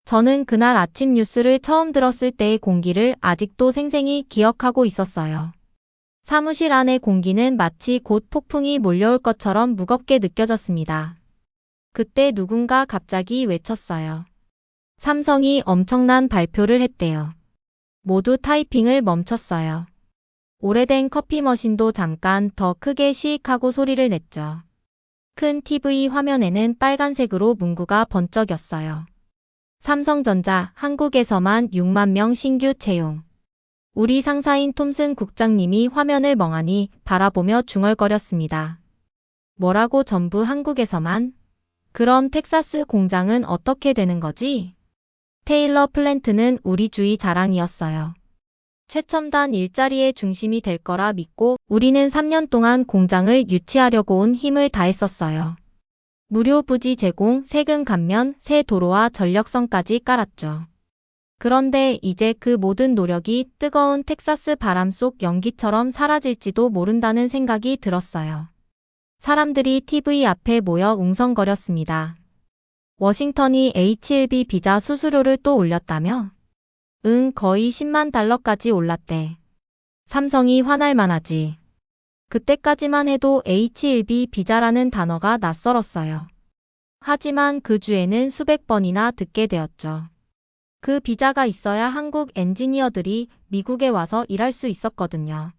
저는 그날 아침 뉴스를 처음 들었을 때의 공기를 아직도 생생히 기억하고 있었어요. 사무실 안의 공기는 마치 곧 폭풍이 몰려올 것처럼 무겁게 느껴졌습니다. 그때 누군가 갑자기 외쳤어요. 삼성이 엄청난 발표를 했대요. 모두 타이핑을 멈췄어요. 오래된 커피 머신도 잠깐 더 크게 시익하고 소리를 냈죠. 큰 TV 화면에는 빨간색으로 문구가 번쩍였어요. 삼성전자 한국에서만 6만 명 신규 채용. 우리 상사인 톰슨 국장님이 화면을 멍하니 바라보며 중얼거렸습니다. 뭐라고 전부 한국에서만? 그럼 텍사스 공장은 어떻게 되는 거지? 테일러 플랜트는 우리 주의 자랑이었어요. 최첨단 일자리의 중심이 될 거라 믿고 우리는 3년 동안 공장을 유치하려고 온 힘을 다했었어요. 무료 부지 제공, 세금 감면, 새 도로와 전력선까지 깔았죠. 그런데 이제 그 모든 노력이 뜨거운 텍사스 바람 속 연기처럼 사라질지도 모른다는 생각이 들었어요. 사람들이 TV 앞에 모여 웅성거렸습니다. 워싱턴이 H-1B 비자 수수료를 또 올렸다며? 응, 거의 10만 달러까지 올랐대. 삼성이 화날 만하지. 그때까지만 해도 H-1B 비자라는 단어가 낯설었어요. 하지만 그 주에는 수백 번이나 듣게 되었죠. 그 비자가 있어야 한국 엔지니어들이 미국에 와서 일할 수 있었거든요.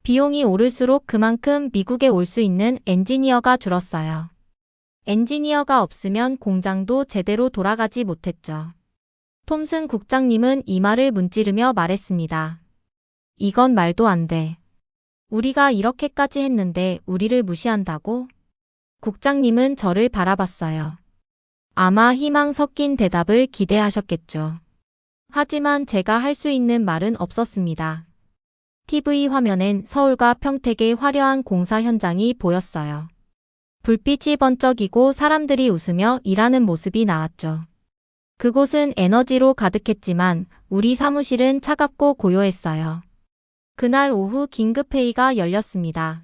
비용이 오를수록 그만큼 미국에 올 수 있는 엔지니어가 줄었어요. 엔지니어가 없으면 공장도 제대로 돌아가지 못했죠. 톰슨 국장님은 이마를 문지르며 말했습니다. 이건 말도 안 돼. 우리가 이렇게까지 했는데 우리를 무시한다고? 국장님은 저를 바라봤어요. 아마 희망 섞인 대답을 기대하셨겠죠. 하지만 제가 할 수 있는 말은 없었습니다. TV 화면엔 서울과 평택의 화려한 공사 현장이 보였어요. 불빛이 번쩍이고 사람들이 웃으며 일하는 모습이 나왔죠. 그곳은 에너지로 가득했지만 우리 사무실은 차갑고 고요했어요. 그날 오후 긴급회의가 열렸습니다.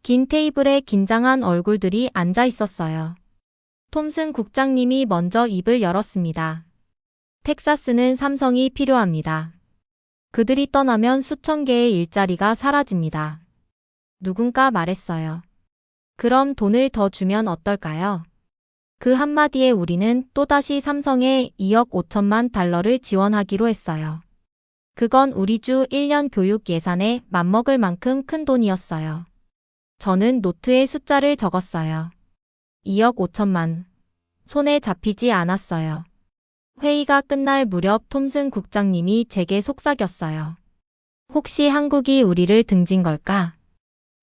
긴 테이블에 긴장한 얼굴들이 앉아 있었어요. 톰슨 국장님이 먼저 입을 열었습니다. 텍사스는 삼성이 필요합니다. 그들이 떠나면 수천 개의 일자리가 사라집니다. 누군가 말했어요. 그럼 돈을 더 주면 어떨까요? 그 한마디에 우리는 또다시 삼성에 2억 5천만 달러를 지원하기로 했어요. 그건 우리 주 1년 교육 예산에 맞먹을 만큼 큰 돈이었어요. 저는 노트에 숫자를 적었어요. 2억 5천만. 손에 잡히지 않았어요. 회의가 끝날 무렵 톰슨 국장님이 제게 속삭였어요. 혹시 한국이 우리를 등진 걸까?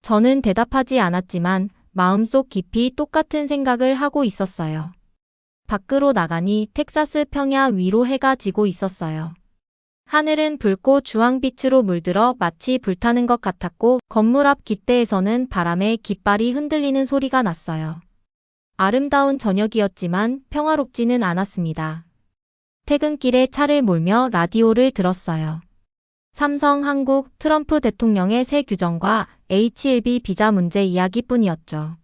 저는 대답하지 않았지만 마음속 깊이 똑같은 생각을 하고 있었어요. 밖으로 나가니 텍사스 평야 위로 해가 지고 있었어요. 하늘은 붉고 주황빛으로 물들어 마치 불타는 것 같았고 건물 앞 깃대에서는 바람에 깃발이 흔들리는 소리가 났어요. 아름다운 저녁이었지만 평화롭지는 않았습니다. 퇴근길에 차를 몰며 라디오를 들었어요. 삼성 한국 트럼프 대통령의 새 규정과 H-1B 비자 문제 이야기뿐이었죠.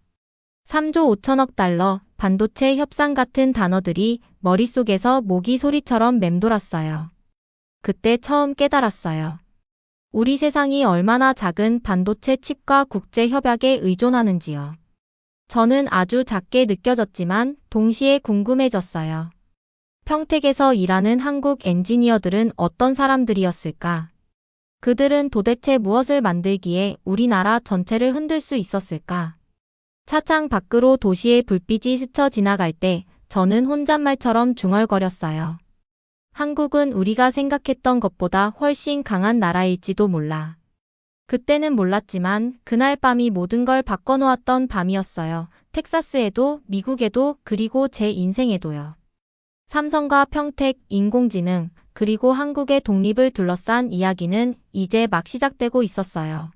3조 5천억 달러, 반도체 협상 같은 단어들이 머릿속에서 모기 소리처럼 맴돌았어요. 그때 처음 깨달았어요. 우리 세상이 얼마나 작은 반도체 칩과 국제 협약에 의존하는지요. 저는 아주 작게 느껴졌지만 동시에 궁금해졌어요. 평택에서 일하는 한국 엔지니어들은 어떤 사람들이었을까? 그들은 도대체 무엇을 만들기에 우리나라 전체를 흔들 수 있었을까? 차창 밖으로 도시의 불빛이 스쳐 지나갈 때 저는 혼잣말처럼 중얼거렸어요. 한국은 우리가 생각했던 것보다 훨씬 강한 나라일지도 몰라. 그때는 몰랐지만 그날 밤이 모든 걸 바꿔놓았던 밤이었어요. 텍사스에도, 미국에도, 그리고 제 인생에도요. 삼성과 평택, 인공지능, 그리고 한국의 독립을 둘러싼 이야기는 이제 막 시작되고 있었어요.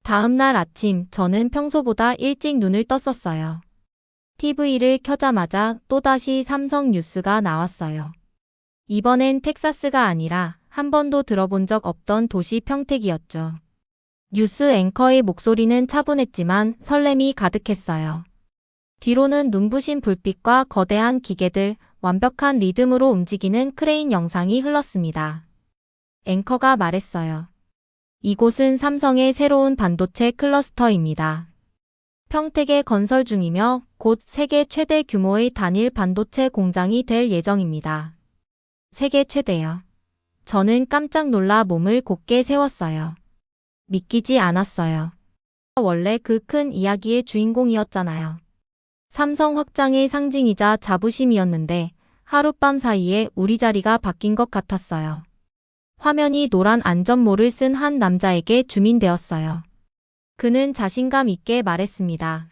다음 날 아침 저는 평소보다 일찍 눈을 떴었어요. TV를 켜자마자 또다시 삼성 뉴스가 나왔어요. 이번엔 텍사스가 아니라 한 번도 들어본 적 없던 도시 평택이었죠. 뉴스 앵커의 목소리는 차분했지만 설렘이 가득했어요. 뒤로는 눈부신 불빛과 거대한 기계들, 완벽한 리듬으로 움직이는 크레인 영상이 흘렀습니다. 앵커가 말했어요. 이곳은 삼성의 새로운 반도체 클러스터입니다. 평택에 건설 중이며 곧 세계 최대 규모의 단일 반도체 공장이 될 예정입니다. 세계 최대요. 저는 깜짝 놀라 몸을 곧게 세웠어요. 믿기지 않았어요. 원래 그 큰 이야기의 주인공이었잖아요. 삼성 확장의 상징이자 자부심이었는데 하룻밤 사이에 우리 자리가 바뀐 것 같았어요. 화면이 노란 안전모를 쓴 한 남자에게 주민되었어요. 그는 자신감 있게 말했습니다.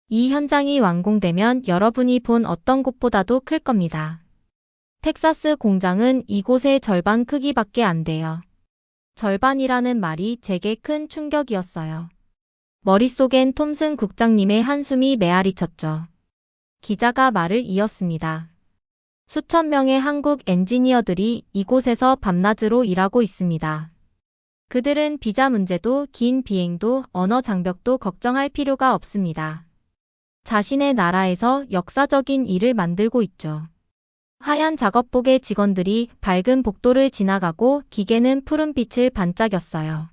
이 현장이 완공되면 여러분이 본 어떤 곳보다도 클 겁니다. 텍사스 공장은 이곳의 절반 크기밖에 안 돼요. 절반이라는 말이 제게 큰 충격이었어요. 머릿속엔 톰슨 국장님의 한숨이 메아리 쳤죠. 기자가 말을 이었습니다. 수천 명의 한국 엔지니어들이 이곳에서 밤낮으로 일하고 있습니다. 그들은 비자 문제도 긴 비행도 언어 장벽도 걱정할 필요가 없습니다. 자신의 나라에서 역사적인 일을 만들고 있죠. 하얀 작업복의 직원들이 밝은 복도를 지나가고 기계는 푸른 빛을 반짝였어요.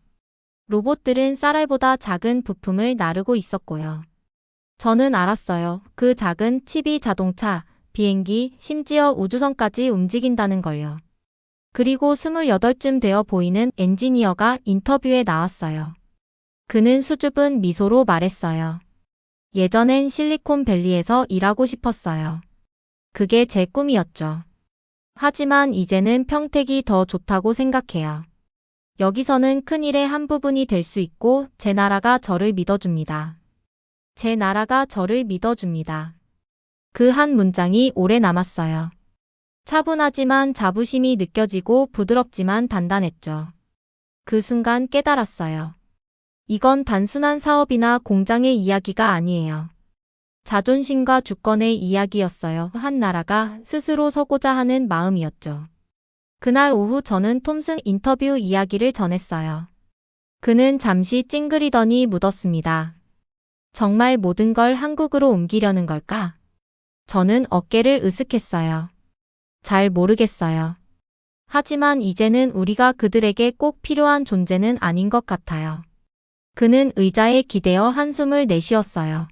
로봇들은 쌀알보다 작은 부품을 나르고 있었고요. 저는 알았어요. 그 작은 칩이 자동차, 비행기, 심지어 우주선까지 움직인다는 걸요. 그리고 28쯤 되어 보이는 엔지니어가 인터뷰에 나왔어요. 그는 수줍은 미소로 말했어요. 예전엔 실리콘밸리에서 일하고 싶었어요. 그게 제 꿈이었죠. 하지만 이제는 평택이 더 좋다고 생각해요. 여기서는 큰일의 한 부분이 될 수 있고 제 나라가 저를 믿어줍니다. 제 나라가 저를 믿어줍니다. 그 한 문장이 오래 남았어요. 차분하지만 자부심이 느껴지고 부드럽지만 단단했죠. 그 순간 깨달았어요. 이건 단순한 사업이나 공장의 이야기가 아니에요. 자존심과 주권의 이야기였어요. 한 나라가 스스로 서고자 하는 마음이었죠. 그날 오후 저는 톰슨 인터뷰 이야기를 전했어요. 그는 잠시 찡그리더니 묻었습니다. 정말 모든 걸 한국으로 옮기려는 걸까? 저는 어깨를 으쓱했어요. 잘 모르겠어요. 하지만 이제는 우리가 그들에게 꼭 필요한 존재는 아닌 것 같아요. 그는 의자에 기대어 한숨을 내쉬었어요.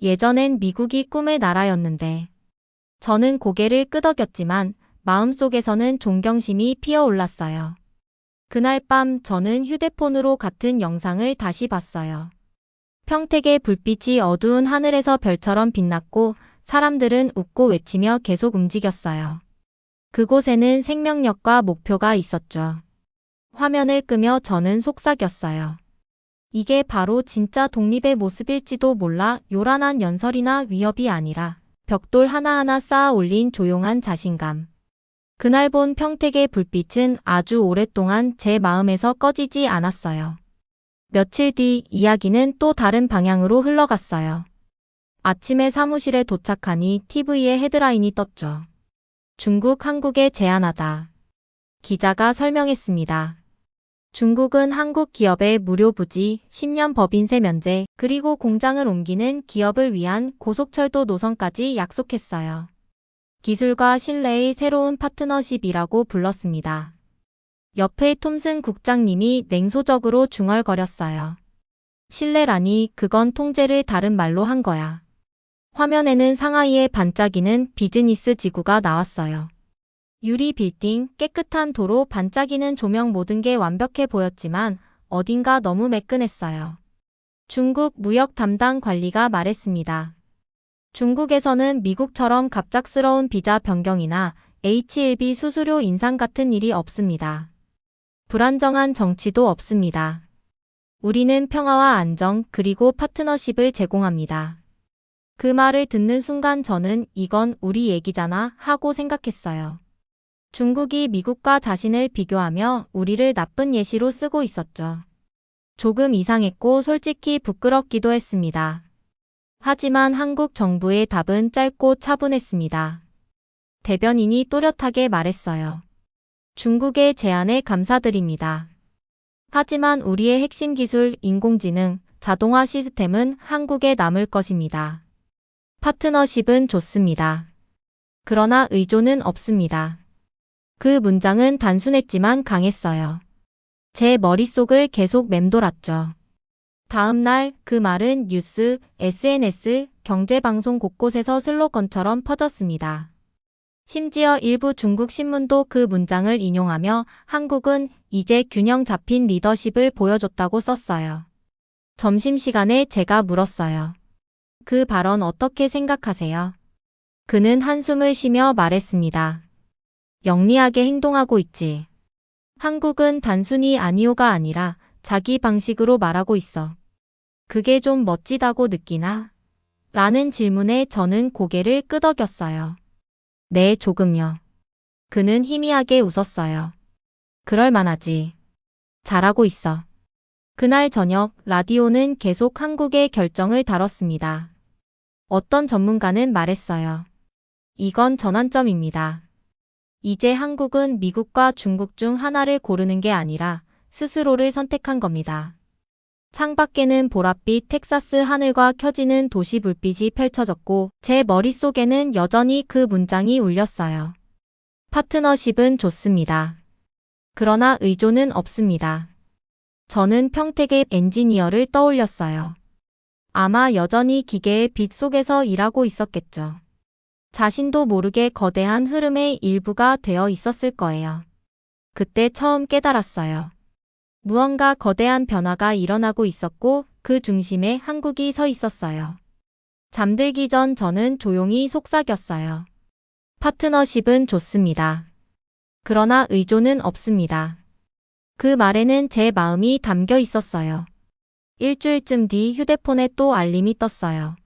예전엔 미국이 꿈의 나라였는데 저는 고개를 끄덕였지만 마음속에서는 존경심이 피어올랐어요. 그날 밤 저는 휴대폰으로 같은 영상을 다시 봤어요. 평택의 불빛이 어두운 하늘에서 별처럼 빛났고 사람들은 웃고 외치며 계속 움직였어요. 그곳에는 생명력과 목표가 있었죠. 화면을 끄며 저는 속삭였어요. 이게 바로 진짜 독립의 모습일지도 몰라. 요란한 연설이나 위협이 아니라 벽돌 하나하나 쌓아 올린 조용한 자신감. 그날 본 평택의 불빛은 아주 오랫동안 제 마음에서 꺼지지 않았어요. 며칠 뒤 이야기는 또 다른 방향으로 흘러갔어요. 아침에 사무실에 도착하니 TV에 헤드라인이 떴죠. 중국 한국에 제안하다. 기자가 설명했습니다. 중국은 한국 기업의 무료 부지, 10년 법인세 면제, 그리고 공장을 옮기는 기업을 위한 고속철도 노선까지 약속했어요. 기술과 신뢰의 새로운 파트너십이라고 불렀습니다. 옆에 톰슨 국장님이 냉소적으로 중얼거렸어요. 신뢰라니 그건 통제를 다른 말로 한 거야. 화면에는 상하이에 반짝이는 비즈니스 지구가 나왔어요. 유리 빌딩, 깨끗한 도로, 반짝이는 조명 모든 게 완벽해 보였지만 어딘가 너무 매끈했어요. 중국 무역 담당 관리가 말했습니다. 중국에서는 미국처럼 갑작스러운 비자 변경이나 H1B 수수료 인상 같은 일이 없습니다. 불안정한 정치도 없습니다. 우리는 평화와 안정 그리고 파트너십을 제공합니다. 그 말을 듣는 순간 저는 이건 우리 얘기잖아 하고 생각했어요. 중국이 미국과 자신을 비교하며 우리를 나쁜 예시로 쓰고 있었죠. 조금 이상했고 솔직히 부끄럽기도 했습니다. 하지만 한국 정부의 답은 짧고 차분했습니다. 대변인이 또렷하게 말했어요. 중국의 제안에 감사드립니다. 하지만 우리의 핵심 기술 인공지능, 자동화 시스템은 한국에 남을 것입니다. 파트너십은 좋습니다. 그러나 의존은 없습니다. 그 문장은 단순했지만 강했어요. 제 머릿속을 계속 맴돌았죠. 다음 날 그 말은 뉴스, SNS, 경제방송 곳곳에서 슬로건처럼 퍼졌습니다. 심지어 일부 중국 신문도 그 문장을 인용하며 한국은 이제 균형 잡힌 리더십을 보여줬다고 썼어요. 점심시간에 제가 물었어요. 그 발언 어떻게 생각하세요? 그는 한숨을 쉬며 말했습니다. 영리하게 행동하고 있지. 한국은 단순히 아니오가 아니라 자기 방식으로 말하고 있어. 그게 좀 멋지다고 느끼나? 라는 질문에 저는 고개를 끄덕였어요. 네, 조금요. 그는 희미하게 웃었어요. 그럴 만하지. 잘하고 있어. 그날 저녁 라디오는 계속 한국의 결정을 다뤘습니다. 어떤 전문가는 말했어요. 이건 전환점입니다. 이제 한국은 미국과 중국 중 하나를 고르는 게 아니라 스스로를 선택한 겁니다. 창밖에는 보랏빛 텍사스 하늘과 켜지는 도시 불빛이 펼쳐졌고 제 머릿속에는 여전히 그 문장이 울렸어요. 파트너십은 좋습니다. 그러나 의존은 없습니다. 저는 평택의 엔지니어를 떠올렸어요. 아마 여전히 기계의 빛 속에서 일하고 있었겠죠. 자신도 모르게 거대한 흐름의 일부가 되어 있었을 거예요. 그때 처음 깨달았어요. 무언가 거대한 변화가 일어나고 있었고 그 중심에 한국이 서 있었어요. 잠들기 전 저는 조용히 속삭였어요. 파트너십은 좋습니다. 그러나 의존은 없습니다. 그 말에는 제 마음이 담겨 있었어요. 일주일쯤 뒤 휴대폰에 또 알림이 떴어요.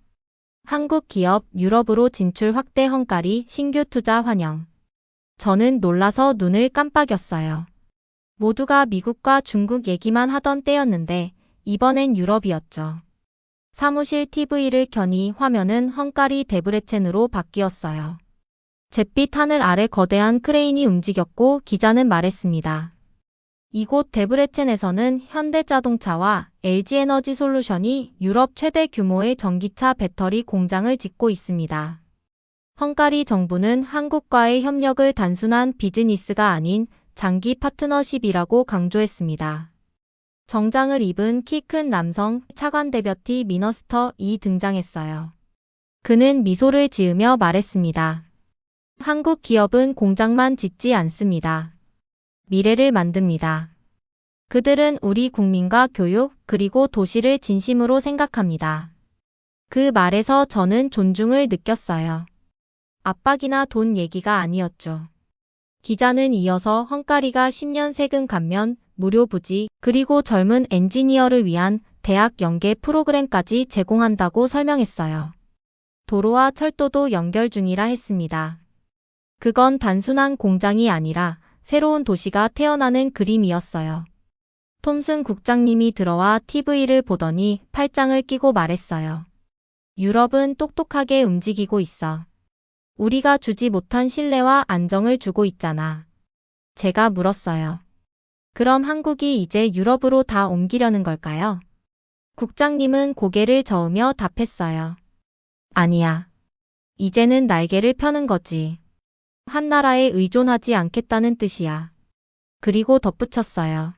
한국 기업 유럽으로 진출 확대 헝가리 신규 투자 환영. 저는 놀라서 눈을 깜빡였어요. 모두가 미국과 중국 얘기만 하던 때였는데 이번엔 유럽이었죠. 사무실 TV를 켜니 화면은 헝가리 데브레첸으로 바뀌었어요. 잿빛 하늘 아래 거대한 크레인이 움직였고 기자는 말했습니다. 이곳 데브레첸에서는 현대자동차와 LG에너지솔루션이 유럽 최대 규모의 전기차 배터리 공장을 짓고 있습니다. 헝가리 정부는 한국과의 협력을 단순한 비즈니스가 아닌 장기 파트너십이라고 강조했습니다. 정장을 입은 키 큰 남성 차관 대표티 미너스터이 등장했어요. 그는 미소를 지으며 말했습니다. 한국 기업은 공장만 짓지 않습니다. 미래를 만듭니다. 그들은 우리 국민과 교육 그리고 도시를 진심으로 생각합니다. 그 말에서 저는 존중을 느꼈어요. 압박이나 돈 얘기가 아니었죠. 기자는 이어서 헝가리가 10년 세금 감면, 무료 부지, 그리고 젊은 엔지니어를 위한 대학 연계 프로그램까지 제공한다고 설명했어요. 도로와 철도도 연결 중이라 했습니다. 그건 단순한 공장이 아니라 새로운 도시가 태어나는 그림이었어요. 톰슨 국장님이 들어와 TV를 보더니 팔짱을 끼고 말했어요. 유럽은 똑똑하게 움직이고 있어. 우리가 주지 못한 신뢰와 안정을 주고 있잖아. 제가 물었어요. 그럼 한국이 이제 유럽으로 다 옮기려는 걸까요? 국장님은 고개를 저으며 답했어요. 아니야. 이제는 날개를 펴는 거지. 한 나라에 의존하지 않겠다는 뜻이야. 그리고 덧붙였어요.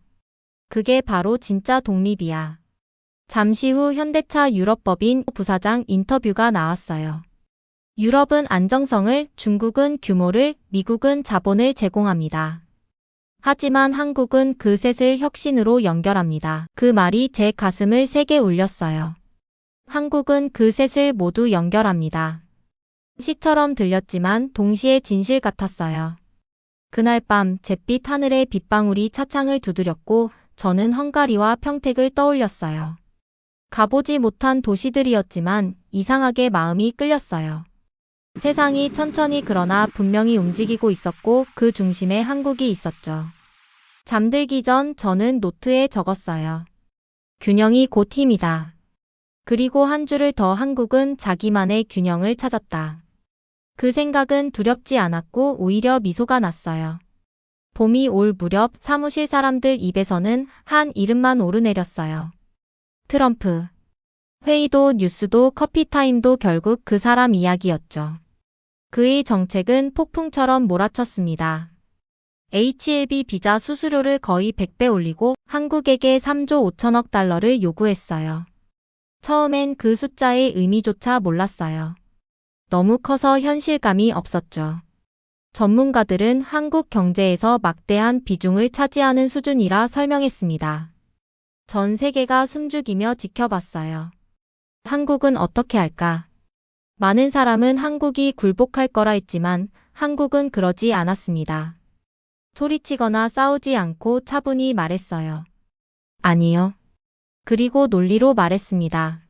그게 바로 진짜 독립이야. 잠시 후 현대차 유럽법인 부사장 인터뷰가 나왔어요. 유럽은 안정성을, 중국은 규모를, 미국은 자본을 제공합니다. 하지만 한국은 그 셋을 혁신으로 연결합니다. 그 말이 제 가슴을 세게 울렸어요. 한국은 그 셋을 모두 연결합니다. 시처럼 들렸지만 동시에 진실 같았어요. 그날 밤 잿빛 하늘에 빗방울이 차창을 두드렸고 저는 헝가리와 평택을 떠올렸어요. 가보지 못한 도시들이었지만 이상하게 마음이 끌렸어요. 세상이 천천히 그러나 분명히 움직이고 있었고 그 중심에 한국이 있었죠. 잠들기 전 저는 노트에 적었어요. 균형이 곧 힘이다. 그리고 한 줄을 더 한국은 자기만의 균형을 찾았다. 그 생각은 두렵지 않았고 오히려 미소가 났어요. 봄이 올 무렵 사무실 사람들 입에서는 한 이름만 오르내렸어요. 트럼프. 회의도 뉴스도 커피타임도 결국 그 사람 이야기였죠. 그의 정책은 폭풍처럼 몰아쳤습니다. H1B 비자 수수료를 거의 100배 올리고 한국에게 3조 5천억 달러를 요구했어요. 처음엔 그 숫자의 의미조차 몰랐어요. 너무 커서 현실감이 없었죠. 전문가들은 한국 경제에서 막대한 비중을 차지하는 수준이라 설명했습니다. 전 세계가 숨죽이며 지켜봤어요. 한국은 어떻게 할까? 많은 사람은 한국이 굴복할 거라 했지만 한국은 그러지 않았습니다. 소리치거나 싸우지 않고 차분히 말했어요. 아니요. 그리고 논리로 말했습니다.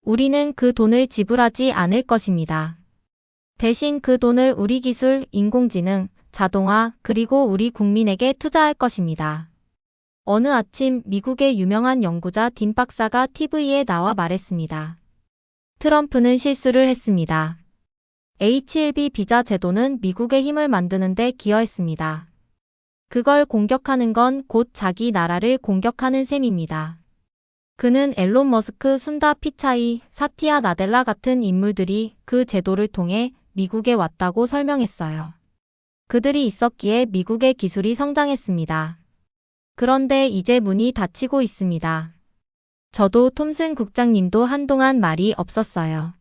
우리는 그 돈을 지불하지 않을 것입니다. 대신 그 돈을 우리 기술, 인공지능, 자동화, 그리고 우리 국민에게 투자할 것입니다. 어느 아침 미국의 유명한 연구자 딘 박사가 TV에 나와 말했습니다. 트럼프는 실수를 했습니다. H1B 비자 제도는 미국의 힘을 만드는 데 기여했습니다. 그걸 공격하는 건 곧 자기 나라를 공격하는 셈입니다. 그는 앨런 머스크, 순다 피차이, 사티아 나델라 같은 인물들이 그 제도를 통해 미국에 왔다고 설명했어요. 그들이 있었기에 미국의 기술이 성장했습니다. 그런데 이제 문이 닫히고 있습니다. 저도 톰슨 국장님도 한동안 말이 없었어요.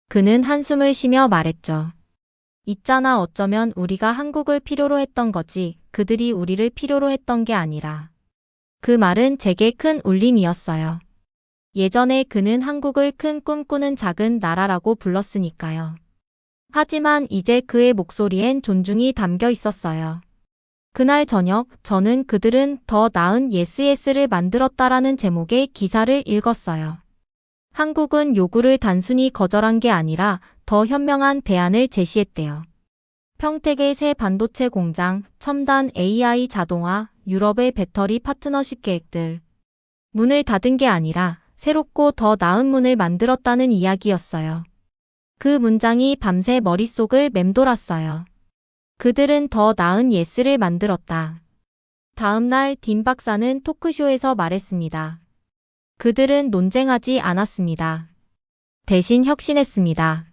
그는 한숨을 쉬며 말했죠. 있잖아, 어쩌면 우리가 한국을 필요로 했던 거지 그들이 우리를 필요로 했던 게 아니라. 그 말은 제게 큰 울림이었어요. 예전에 그는 한국을 큰 꿈꾸는 작은 나라라고 불렀으니까요. 하지만 이제 그의 목소리엔 존중이 담겨 있었어요. 그날 저녁 저는 그들은 더 나은 예스예스를 만들었다라는 제목의 기사를 읽었어요. 한국은 요구를 단순히 거절한 게 아니라 더 현명한 대안을 제시했대요. 평택의 새 반도체 공장, 첨단 AI 자동화, 유럽의 배터리 파트너십 계획들. 문을 닫은 게 아니라 새롭고 더 나은 문을 만들었다는 이야기였어요. 그 문장이 밤새 머릿속을 맴돌았어요. 그들은 더 나은 예스를 만들었다. 다음 날 딘 박사는 토크쇼에서 말했습니다. 그들은 논쟁하지 않았습니다. 대신 혁신했습니다.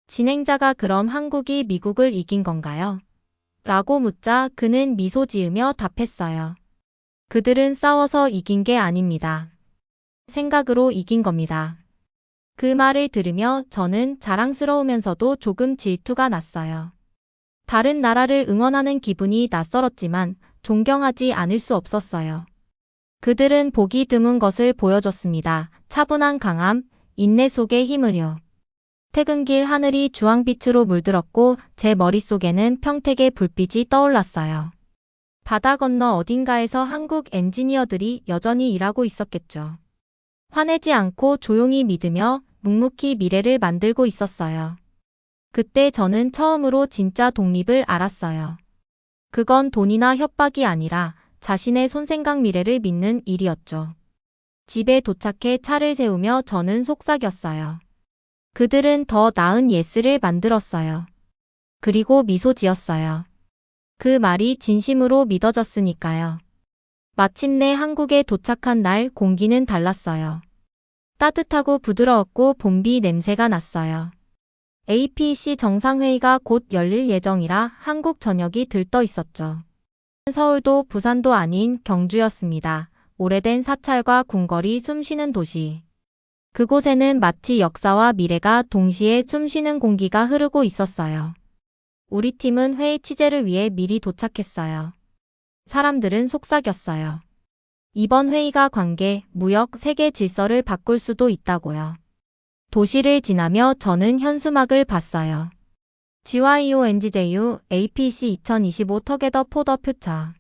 진행자가 그럼 한국이 미국을 이긴 건가요? 라고 묻자 그는 미소 지으며 답했어요. 그들은 싸워서 이긴 게 아닙니다. 생각으로 이긴 겁니다. 그 말을 들으며 저는 자랑스러우면서도 조금 질투가 났어요. 다른 나라를 응원하는 기분이 낯설었지만 존경하지 않을 수 없었어요. 그들은 보기 드문 것을 보여줬습니다. 차분한 강함, 인내 속의 힘을요. 퇴근길 하늘이 주황빛으로 물들었고 제 머릿속에는 평택의 불빛이 떠올랐어요. 바다 건너 어딘가에서 한국 엔지니어들이 여전히 일하고 있었겠죠. 화내지 않고 조용히 믿으며 묵묵히 미래를 만들고 있었어요. 그때 저는 처음으로 진짜 독립을 알았어요. 그건 돈이나 협박이 아니라 자신의 손생각 미래를 믿는 일이었죠. 집에 도착해 차를 세우며 저는 속삭였어요. 그들은 더 나은 예스를 만들었어요. 그리고 미소 지었어요. 그 말이 진심으로 믿어졌으니까요. 마침내 한국에 도착한 날 공기는 달랐어요. 따뜻하고 부드러웠고 봄비 냄새가 났어요. APEC 정상회의가 곧 열릴 예정이라 한국 전역이 들떠 있었죠. 서울도 부산도 아닌 경주였습니다. 오래된 사찰과 궁궐이 숨쉬는 도시. 그곳에는 마치 역사와 미래가 동시에 숨쉬는 공기가 흐르고 있었어요. 우리 팀은 회의 취재를 위해 미리 도착했어요. 사람들은 속삭였어요. 이번 회의가 관계, 무역, 세계 질서를 바꿀 수도 있다고요. 도시를 지나며 저는 현수막을 봤어요. GYONGJU APC 2025 터게더 포더 퓨처.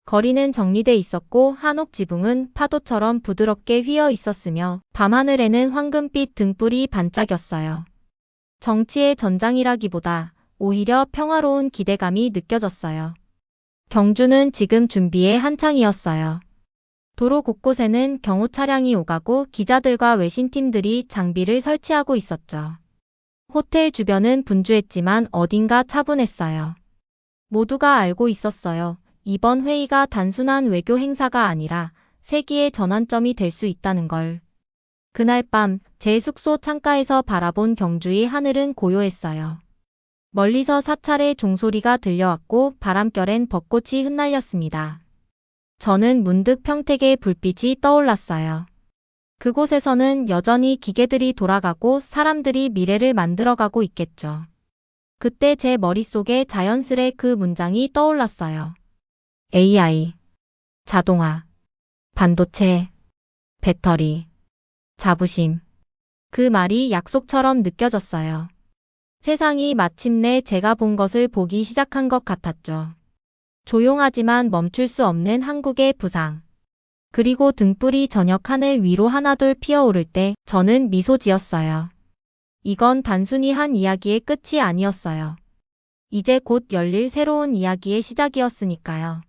거리는 정리돼 있었고 한옥 지붕은 파도처럼 부드럽게 휘어 있었으며 밤하늘에는 황금빛 등불이 반짝였어요. 정치의 전장이라기보다 오히려 평화로운 기대감이 느껴졌어요. 경주는 지금 준비의 한창이었어요. 도로 곳곳에는 경호 차량이 오가고 기자들과 외신팀들이 장비를 설치하고 있었죠. 호텔 주변은 분주했지만 어딘가 차분했어요. 모두가 알고 있었어요. 이번 회의가 단순한 외교 행사가 아니라 세기의 전환점이 될 수 있다는 걸. 그날 밤 제 숙소 창가에서 바라본 경주의 하늘은 고요했어요. 멀리서 사찰의 종소리가 들려왔고 바람결엔 벚꽃이 흩날렸습니다. 저는 문득 평택의 불빛이 떠올랐어요. 그곳에서는 여전히 기계들이 돌아가고 사람들이 미래를 만들어가고 있겠죠. 그때 제 머릿속에 자연스레 그 문장이 떠올랐어요. AI, 자동화, 반도체, 배터리, 자부심. 그 말이 약속처럼 느껴졌어요. 세상이 마침내 제가 본 것을 보기 시작한 것 같았죠. 조용하지만 멈출 수 없는 한국의 부상. 그리고 등불이 저녁 하늘 위로 하나둘 피어오를 때 저는 미소 지었어요. 이건 단순히 한 이야기의 끝이 아니었어요. 이제 곧 열릴 새로운 이야기의 시작이었으니까요.